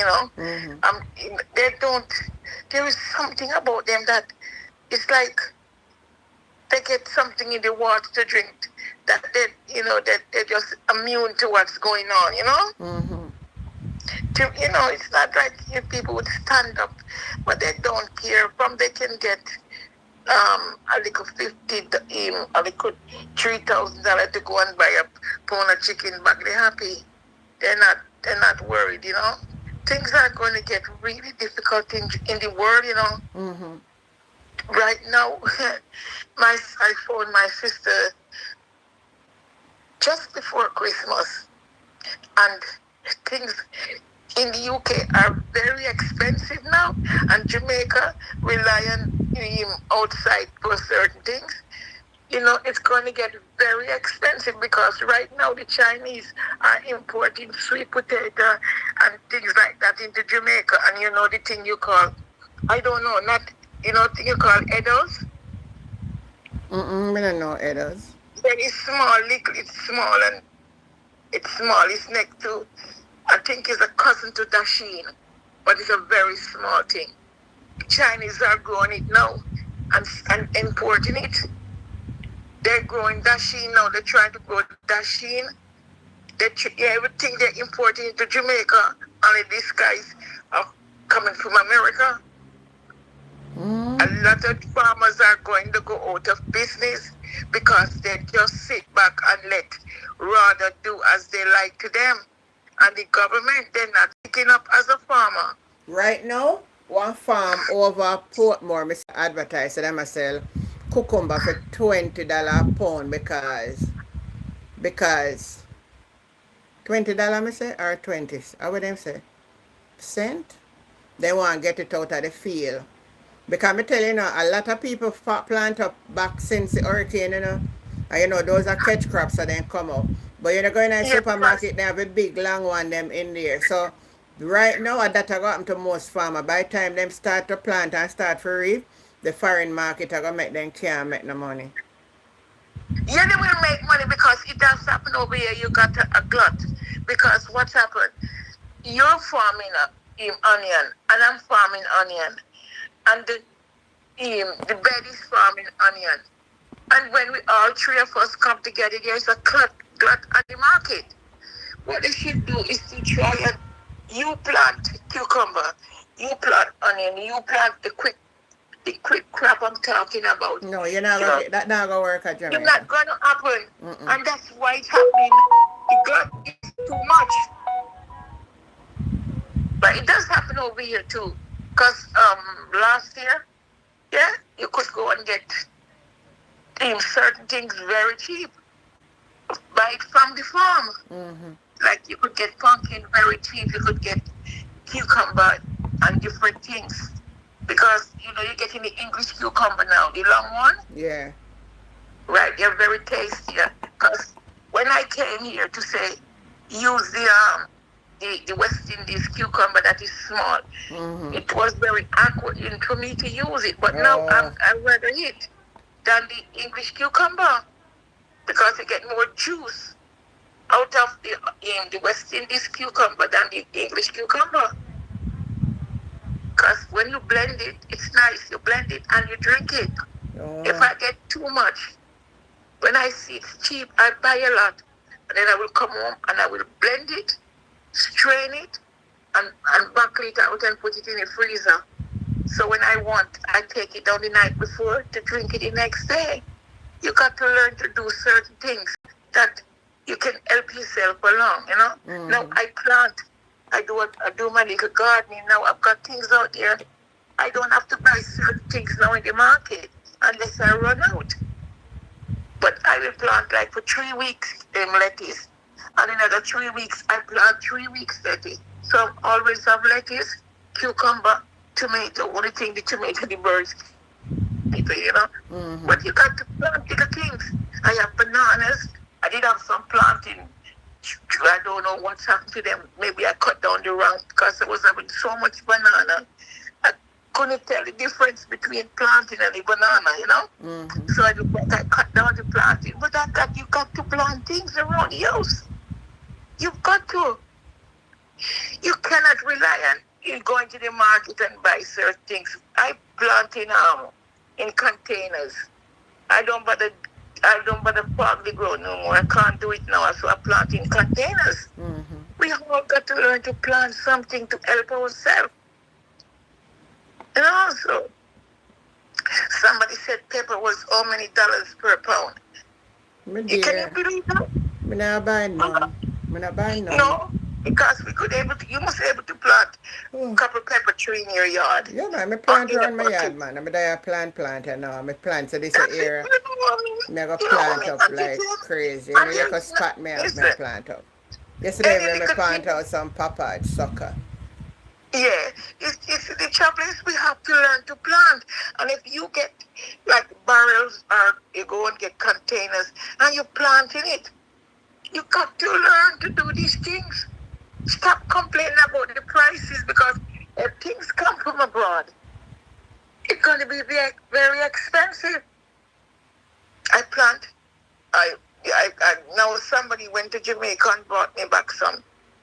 there is something about them that it's like they get something in the water to drink that they're just immune to what's going on, it's not like if people would stand up, but they don't care. From they can get a little a little $3,000 to go and buy a pound of chicken back. They're happy. They're not worried. Things are going to get really difficult in the world. Right now, I phoned my sister just before Christmas, and things in the UK are very expensive now, and Jamaica rely on outside for certain things. It's going to get very expensive because right now the Chinese are importing sweet potato and things like that into Jamaica, and the thing you call, I don't know, not thing you call edibles. I don't know edibles. Very small, it's small, and it's small. It's next to, I think it's a cousin to Dashin, but it's a very small thing. Chinese are growing it now and importing it. They're growing Dashin now. They're trying to grow Dashin. Everything they're importing into Jamaica, only these guys are coming from America. A lot of farmers are going to go out of business because they just sit back and rather do as they like to them. And the government, they're not picking up as a farmer. Right now? one farm over Portmore, Mr. Advertise, so them a sell cucumber for $20 a pound because $20 me say or 20. How would them say? Cent? They want to get it out of the field. Because I tell you, a lot of people plant up back since the hurricane, And those are catch crops so then come up. But go in a Yeah, because supermarket, they have a big long one them in there. So right now that I happen to most farmer. By the time them start to plant and start to reap, the foreign market are gonna make them can't make no money. yeah, they will make money because it does happen over here. You got a glut. Because what's happened? You're farming onion, and I'm farming onion, and the bed is farming onion. And when we all three of us come together, there's a glut at the market. What they should do is to try and you plant cucumber, you plant onion, you plant the quick crop I'm talking about. No, you're not You gonna know, get that not gonna work at it's Jamaica. not gonna happen. Mm-mm. And that's why it's happening. The glut is too much. But it does happen over here too. Because last year, yeah, you could go and get certain things very cheap. Buy it from the farm. Mm-hmm. Like you could get pumpkin very cheap, you could get cucumber and different things. Because you're getting the English cucumber now, the long one. Yeah. Right, they're very tasty. Because when I came here to say use the West Indies cucumber that is small, Mm-hmm. it was very awkward for me to use it. But now I rather it than the English cucumber because you get more juice out of the West Indies cucumber than the English cucumber. Because when you blend it, it's nice. You blend it and you drink it. If I get too much, when I see it's cheap, I buy a lot. And then I will come home and I will blend it, strain it, and buckle it out and put it in the freezer. So when I want, I take it down the night before to drink it the next day. You got to learn to do certain things that you can help yourself along, Mm-hmm. Now I plant. I do my little gardening. Now I've got things out there. I don't have to buy certain things now in the market unless I run out. But I will plant like for 3 weeks lettuce. And another 3 weeks, I plant 3 weeks lettuce. So I always have lettuce, cucumber, tomato. Only thing the tomato, the birds, Mm-hmm. But you got to plant little things. I have bananas. I did have some planting. I don't know what's happened to them. Maybe I cut down the rank because I was having so much banana. I couldn't tell the difference between planting and the banana, Mm-hmm. So I cut down the planting. But you got to plant things around the house. You've got to. You cannot rely on you going to the market and buy certain things. I plant in containers. I don't bother park the ground no more. I can't do it now. So I plant in containers. Mm-hmm. We all got to learn to plant something to help ourselves. So somebody said pepper was how many dollars per pound. My Can you dear, believe that? I'm not buying none. I'm not buying none. No, because you must be able to plant a couple pepper tree in your yard. Yeah, man, I plant In the around my bucket. yard, man. I'm a plant, and now I plant so this That's it. area. I go You know what plant I mean? up That's like it. crazy. And You then, can spot me out, listen, me plant up. Yesterday, any I little plant thing- out some papaya sucker. Yeah, it's the trouble is we have to learn to plant. And if you get like barrels or you go and get containers and you're planting it, you got to learn to do these things. Stop complaining about the prices because if things come from abroad, it's going to be very, very expensive. I plant. I now somebody went to Jamaica and brought me back some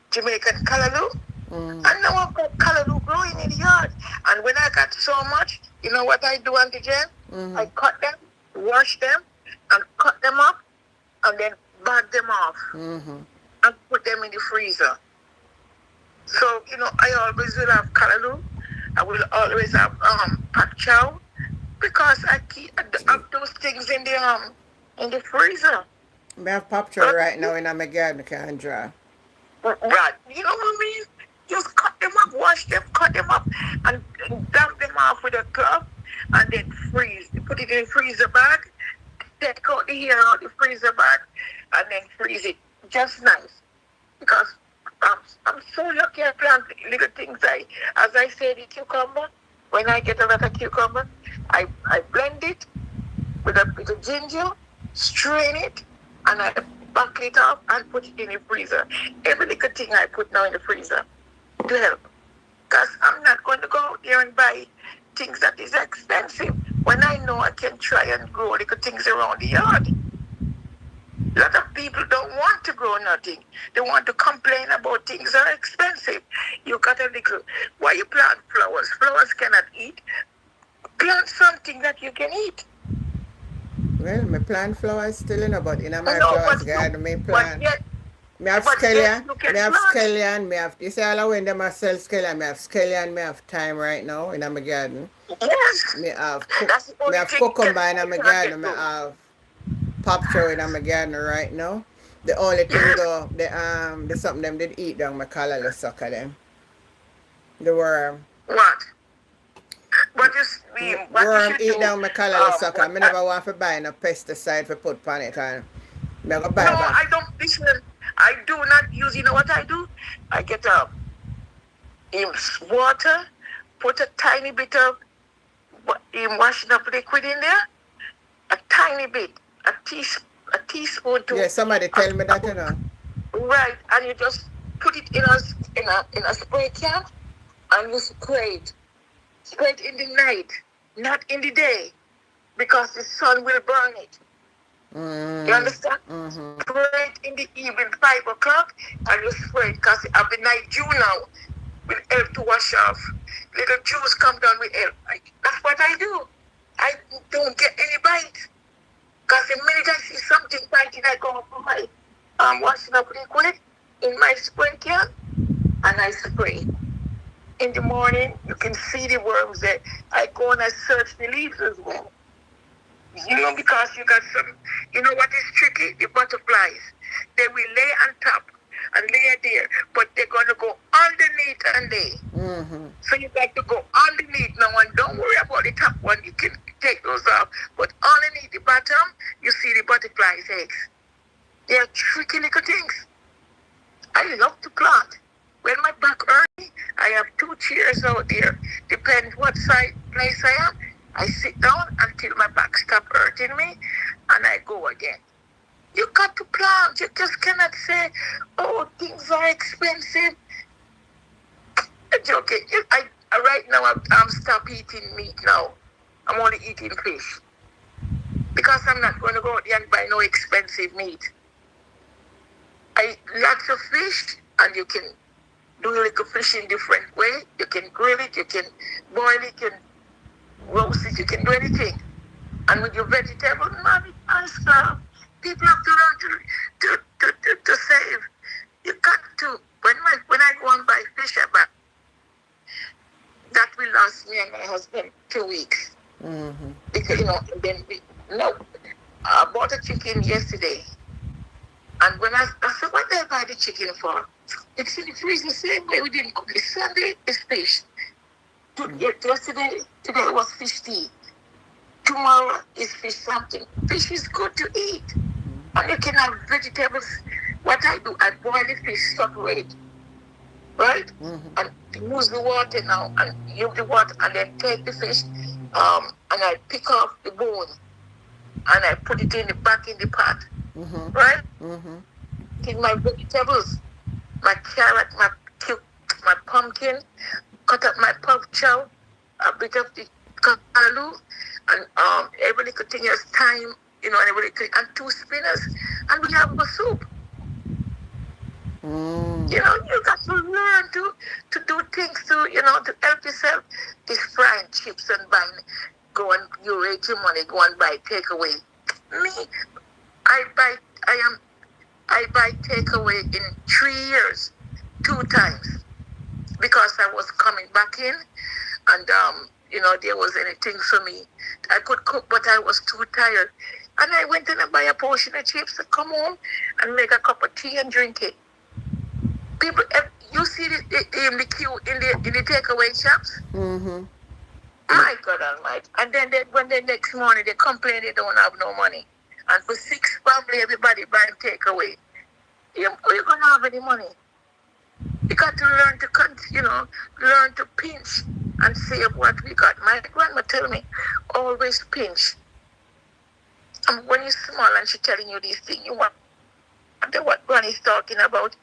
Jamaican callaloo. Mm. And now I've got callaloo growing in the yard. And when I got so much, you know what I do, Auntie Jen? Mm-hmm. I cut them, wash them, and cut them up, and then bag them off Mm-hmm. and put them in the freezer. So, I always will have callaloo. I will always have pak chow because I have those things in the freezer. I have popcorn right now in my garden, I can't draw. Right. You know what I mean? Just cut them up, wash them, cut them up, and dump them off with a cloth, and then freeze. Put it in the freezer bag, take out the hair out the freezer bag, and then freeze it. Just nice. Because I'm so lucky I plant little things. As I say, the cucumber, when I get a lot of cucumber, I blend it with a bit of ginger, strain it, and I buckle it up and put it in the freezer. Every little thing I put now in the freezer to help. Because I'm not going to go out there and buy things that is expensive when I know I can try and grow little things around the yard. A lot of people don't want to grow nothing. They want to complain about things that are expensive. You got a little, why you plant flowers? Flowers cannot eat. Plant something that you can eat. Well, my plant flowers still in, but in my No, flowers but garden, me plant. yet, Me have but yet scallion, you can me have plant. scallion, me have, you see all when them a sell scallion, me have scallion, me have thyme right now in my garden. Yes. Me have, That's the me only have thing cucumber in my cannot garden, get me through. have popcorn in my garden right now. The only thing Yes. though, the something them did eat down my collar sucker them. The worm. What? What you Worm should eat do, down my collar sucker. what I never want to buy no pesticide for put on it and me go buy no, back. I don't listen. I do not use, you know what I do? I get in water, put a tiny bit of washing up liquid in there, a tiny bit, a teaspoon to Yeah, somebody tell me that, you know. right, and you just put it in a spray can, and you spray it in the night, not in the day, because the sun will burn it. You understand? Mm-hmm. Spray it in the evening, 5 o'clock, and you spray it because of the night dew now will help to wash off. Little juice come down with help. That's what I do. I don't get any bite. Because the minute I see something biting, I go up for my washing up liquid in my spray can and I spray. In the morning, you can see the worms there. I go and I search the leaves as well. You know, because you got some, you know what is tricky? The butterflies. They will lay on top and lay there, but they're going to go underneath and lay. Mm-hmm. So you got to go underneath now, and don't worry about the top one. You can take those off. But underneath the bottom, you see the butterflies' eggs. They are tricky little things. I love to plant. When my back hurts me, I have 2 chairs out there. Depends what side place I am. I sit down until my back stops hurting me, and I go again. You got to plant. You just cannot say, oh, things are expensive. It's okay. Right now, I'm stopped eating meat now. I'm only eating fish. Because I'm not going to go out there and buy no expensive meat. I lots of fish, and you can do little fish in different way. You can grill it, you can boil it, you can roast it, you can do anything. And with your vegetable, man, people have to learn to save. You got to. When I go and buy fish, I buy. That will last me and my husband 2 weeks. Mm-hmm. Because, and then I bought a chicken yesterday. And when I said, what did I buy the chicken for? It's in the freezer the same way we didn't cook it. Sunday is fish. Yesterday, today was fish tea. Tomorrow is fish something. Fish is good to eat. And you can have vegetables. What I do, I boil the fish separate. Right? Mm-hmm. And use the water now and use the water and then take the fish and I pick off the bone and I put it back in the pot. Mm-hmm. Right? Mm-hmm. Take my vegetables, my carrot, my pumpkin, cut up my puff chow, a bit of the callaloo, and every little thing has thyme, and every little, and 2 spinners, and we have a soup. Mm. You got to learn to do things to help yourself. This frying chips and buying, you rate your money, go and buy takeaway. Me, I buy takeaway in 3 years, 2 times, because I was coming back in, and there was anything for me. I could cook, but I was too tired, and I went in and buy a portion of chips and come home and make a cup of tea and drink it. People, you see in the queue in the takeaway shops. Mm-hmm. My God Almighty! And then when the next morning they complain they don't have no money, and for 6 family everybody buying takeaway. You're gonna have any money? You got to learn to learn to pinch and save what we got. My grandma tell me, always pinch. And when you're small and she's telling you these things, you wonder what granny's talking about.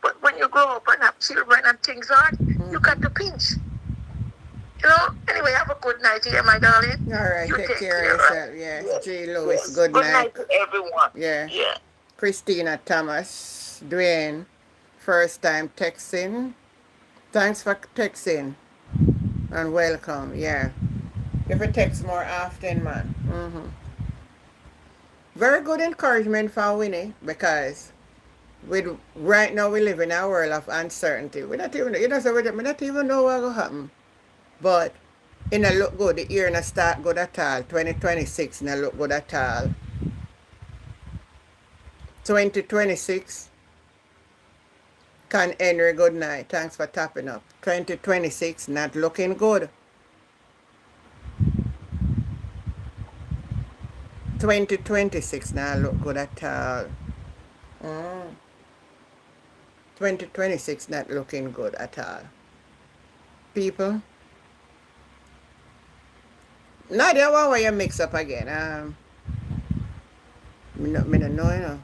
But when you grow up and have children and things hard, you got to pinch. Anyway, have a good night here, my darling. All right, You take take care of care, right? yourself. Yes. Yes. G. Lewis, Yes. good Good night. night to everyone. Yeah. Yeah. Christina Thomas, Dwayne, first time texting. Thanks for texting and welcome. Yeah. You have to text more often, man. Mm-hmm. Very good encouragement for Winnie because right now we live in a world of uncertainty. We not even, so we not even know what will happen. But it not look good. The year not start good at all. 2026 not look good at all. 2026. Con Henry, good night. Thanks for tapping up. 2026 not looking good. 2026 not look good at all. 2026 not looking good at all. People. Nadia, what were you mix up again? Me no know.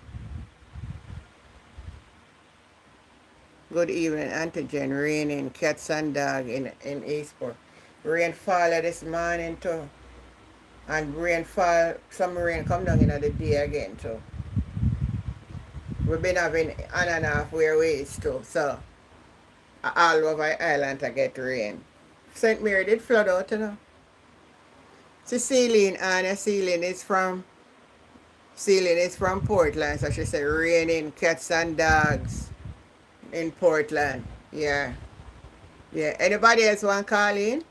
Good evening, Auntie Jen. Raining, cats and dog in Eastport. Rainfall this morning too. And some rain come down in the day again too. We've been having on and off where we is too. So all over the island to get rain. St. Mary did flood out, See, Celine is from Portland, so she said raining cats and dogs in Portland. Yeah. Yeah. Anybody else want to call in?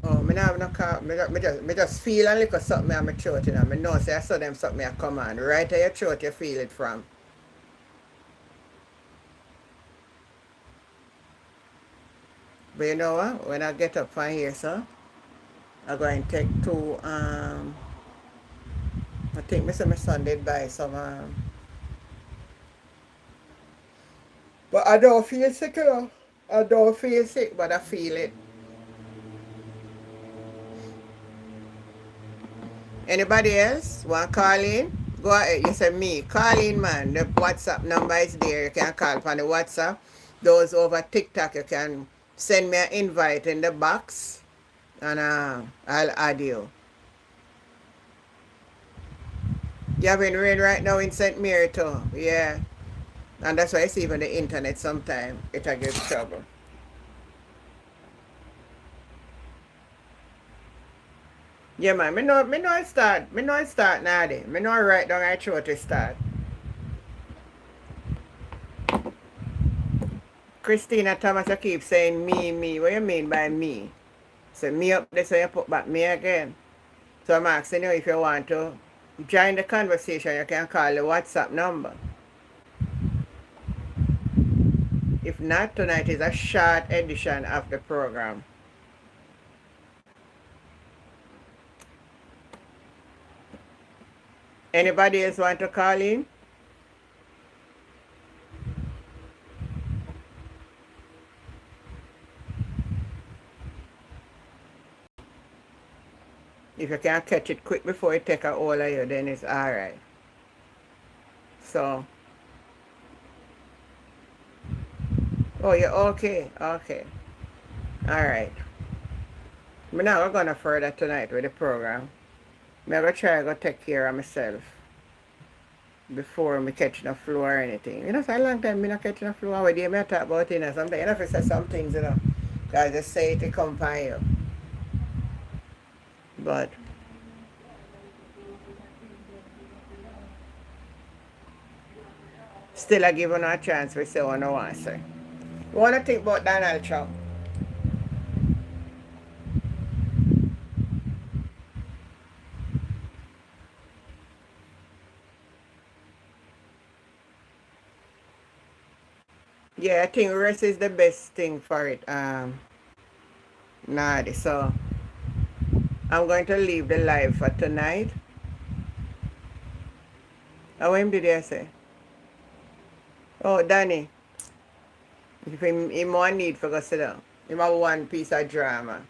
Oh, me not have no call. Me just feel a little something on my throat, Me know say I saw them something I come on. Right at your throat you feel it from. But you know what? When I get up from here, so I'm going to take two, I think my son did buy some, but I don't feel sick, I don't feel sick, but I feel it. Anybody else want to call in? Go ahead. You say me. Call in, man. The WhatsApp number is there. You can call on the WhatsApp. Those over TikTok, you can send me an invite in the box and I'll add you. You having rain right now in St. Mary too. Yeah. And that's why I see even the internet sometimes it'll give trouble. Yeah, man. Me know it start now. Me know right down I throw to start. Christina Thomas, I keep saying me. What you mean by me? So me up there, so you put back me again. So I'm asking you if you want to join the conversation, you can call the WhatsApp number. If not, tonight is a short edition of the program. Anybody else want to call in? If you can't catch it quick before it take a hold of you, then it's alright. So, oh, you're okay. Okay. Alright. But now we're going to further tonight with the program. I'm going to try to take care of myself before I catch the flu or anything. It's a long time I'm not catching the flu. What do you talk about it? Sometimes, if I say some things, I just say it to come by you. But still I give you a chance to say what I want to say. You want to think about Donald Trump? Yeah, I think rest is the best thing for it. Nadi. So I'm going to leave the live for tonight. How him did I say? Oh, Danny. If him want need for go sit down. Him have one piece of drama.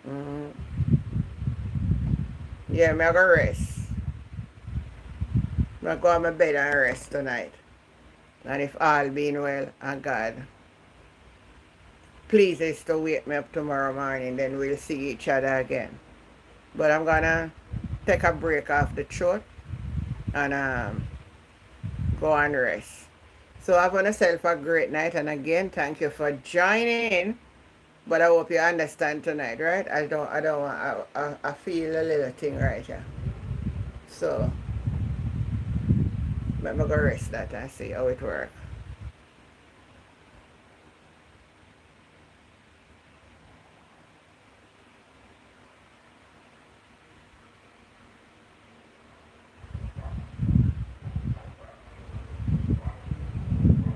Mm. Yeah, me I go rest. I go on my bed and rest tonight. And if all being well, and God pleases to wake me up tomorrow morning, then we'll see each other again. But I'm gonna take a break off the throat and go and rest. So have on yourself a great night, and again, thank you for joining. But I hope you understand tonight, right? I don't want, I feel a little thing right here. So let me go rest that and see how it works.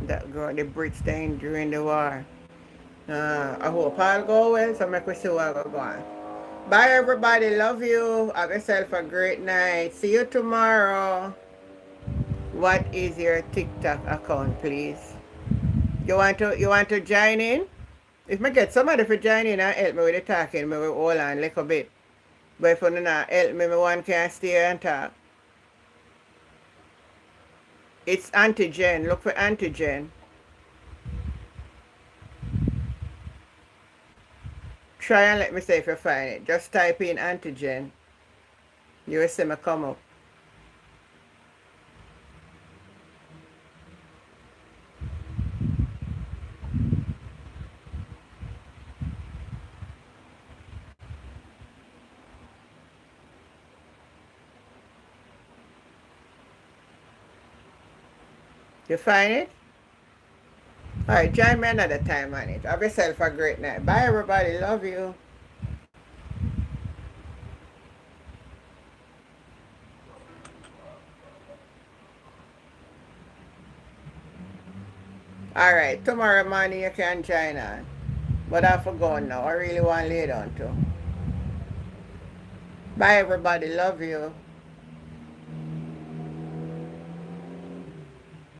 That girl, the Brits thing during the war. I hope all go well, so make we see what go on. Bye everybody, love you. Have yourself a great night. See you tomorrow. What is your TikTok account, please? You want to join in? If me get somebody for join in and help me with the talking, me will hold on a little bit. But if you not help me, one can stay and talk. It's antigen. Look for antigen. Try and let me see if you find it. Just type in antigen. You will see me come up. You find it? Alright, join me another time on it. Have yourself a great night. Bye everybody. Love you. Alright, tomorrow morning you can join on. But I forgot now. I really want to lay down too. Bye everybody. Love you.